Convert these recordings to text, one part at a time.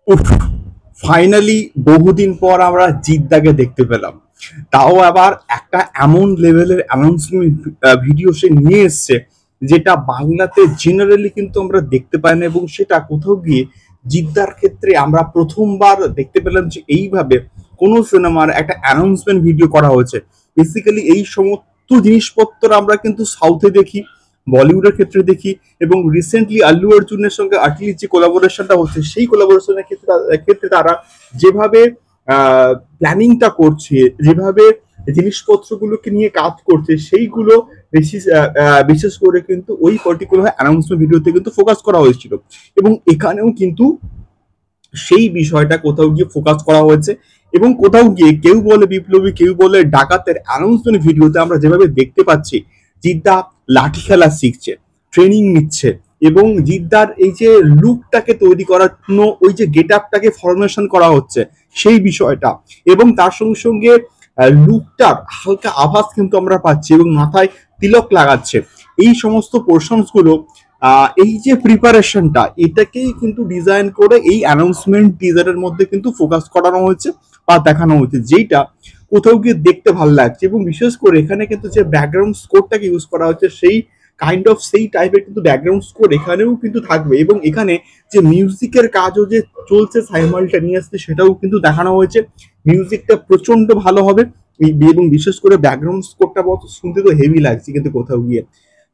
উফ, ফাইনালি বহুদিন পর আমরা জিদ্দাকে দেখতে পেলাম। তাও আবার একটা এমন লেভেলের অ্যানাউন্সমেন্ট ভিডিও সে নিয়ে এসছে, যেটা বাংলাতে জেনারেলি কিন্তু আমরা দেখতে পাই না, এবং সেটা কোথাও গিয়ে জিদ্দার ক্ষেত্রে আমরা প্রথমবার দেখতে পেলাম যে এইভাবে কোনো সিনেমার একটা অ্যানাউন্সমেন্ট ভিডিও করা হয়েছে। বেসিক্যালি এই সমস্ত জিনিসপত্র আমরা কিন্তু সাউথে দেখি, বলিউডের ক্ষেত্রে দেখি, এবং রিসেন্টলি আল্লু অর্জুনের সঙ্গে আটলির যে কোলাবোরেশনটা হচ্ছে, সেই কোলাবোরেশনের ক্ষেত্রে তারা যেভাবে প্ল্যানিংটা করছে, যেভাবে জিনিসপত্রগুলোকে নিয়ে কাজ করছে, সেইগুলো বিশেষ করে কিন্তু ওই পার্টিকুলার অ্যানাউন্সমেন্ট ভিডিওতে কিন্তু ফোকাস করা হয়েছিল। এবং এখানেও কিন্তু সেই বিষয়টা কোথাও গিয়ে ফোকাস করা হয়েছে, এবং কোথাও গিয়ে কেউ বলে বিপ্লবী, কেউ বলে ডাকাতের অ্যানাউন্সমেন্ট ভিডিওতে আমরা যেভাবে দেখতে পাচ্ছি জিদ্দা লাঠি খেলা শিখছে, ট্রেনিং নিচ্ছে, এবং জিদ্দার এই যে লুকটাকে তৈরি করার জন্য ওই যে গেট আপটাকে ফরমেশন করা হচ্ছে, সেই বিষয়টা, এবং তার সঙ্গে সঙ্গে লুকটার হালকা আভাস কিন্তু আমরা পাচ্ছি, এবং মাথায় তিলক লাগাচ্ছে। এই সমস্ত পোর্শনস গুলো, এই যে প্রিপারেশনটা, এটাকেই কিন্তু ডিজাইন করে এই অ্যানাউন্সমেন্ট টিজারের মধ্যে কিন্তু ফোকাস করানো হয়েছে বা দেখানো হয়েছে, যেটা কোথাও গিয়ে দেখতে ভালো লাগছে। এবং বিশেষ করে এখানে কিন্তু যে ব্যাকগ্রাউন্ড স্কোরটাকে ইউজ করা হচ্ছে, সেই কাইন্ড অফ সেই টাইপের কিন্তু ব্যাকগ্রাউন্ড স্কোর এখানেও কিন্তু থাকবে, এবং এখানে যে মিউজিকের কাজও যে চলছে সাইমালটেনিয়াসলি, সেটাও কিন্তু দেখানো হয়েছে। মিউজিকটা প্রচন্ড ভালো হবে, এবং বিশেষ করে ব্যাকগ্রাউন্ড স্কোরটা শুনতে তো হেভি লাগছে কিন্তু কোথাও গিয়ে।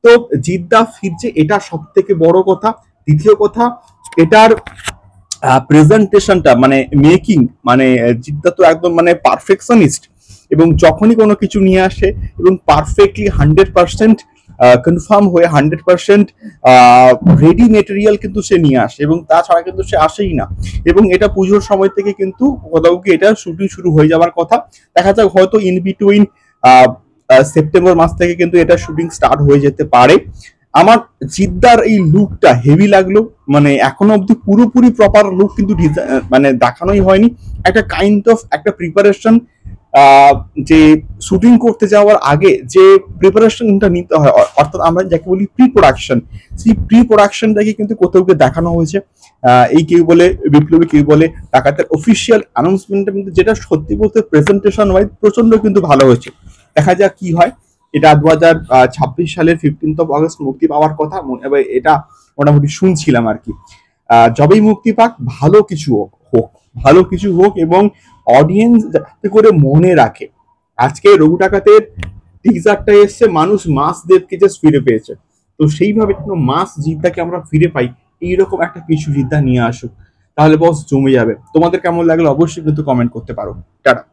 তো জিদ্দা ফিরছে, এটা সব থেকে বড় কথা। দ্বিতীয় কথা, এটার প্রেজেন্টেশনটা মানে মেকিং, মানে জিদ্দা তো একদম মানে পারফেকশনিস্ট, এবং যখনই কোনো কিছু নিয়ে আসে এবং পারফেক্টলি 100% কনফার্ম হয়ে 100% রেডি মেটেরিয়াল কিন্তু সে নিয়ে আসে, এবং তাছাড়া কিন্তু সে আসেই না। এবং এটা পুজোর সময় থেকে কিন্তু কোথাও কি এটা শুটিং শুরু হয়ে যাওয়ার কথা। দেখা যাক, হয়তো ইন বিটুইন সেপ্টেম্বর মাস থেকে কিন্তু এটা শুটিং স্টার্ট হয়ে যেতে পারে। আমার জিদ্দার এই লুকটা হেভি লাগলো, মানে এখনো অব্দি পুরোপুরি প্রপার লুক কিন্তু মানে দেখানোই হয়নি। একটা কাইন্ড অফ একটা প্রিপারেশন, যে শুটিং করতে যাওয়ার আগে যে প্রিপারেশনটা নিতে হয়, অর্থাৎ আমরা যাকে বলি প্রি প্রোডাকশন, সেই প্রি প্রোডাকশনটাকে কিন্তু কোথাও গিয়ে দেখানো হয়েছে। এই কেউ বলে বিপ্লবী, কেউ বলে ডাকাতের অফিসিয়াল অ্যানাউন্সমেন্টটা কিন্তু, যেটা সত্যি বলতে প্রেজেন্টেশন ওয়াইজ প্রচন্ড কিন্তু ভালো হয়েছে। দেখা যাক কি হয়। এটা 2026 সালের 15th of August মুক্তি পাওয়ার কথা, এবার এটা মোটামুটি শুনছিলাম আর কি। যবেই মুক্তি পাক, ভালো কিছু হোক হোক, ভালো কিছু হোক, এবং অডিয়েন্স যাতে করে মনে রাখে। আজকে রঘু ডাকাতের টিজারটা এসছে, মানুষ মাস দেবকে জাস্ট ফিরে পেয়েছে, তো সেইভাবে কোনো মাস জিদ্দাকে আমরা ফিরে পাই, এইরকম একটা কিছু জিদ্দা নিয়ে আসুক, তাহলে বস জমে যাবে। তোমাদের কেমন লাগলো অবশ্যই কিন্তু কমেন্ট করতে পারো। টাটা।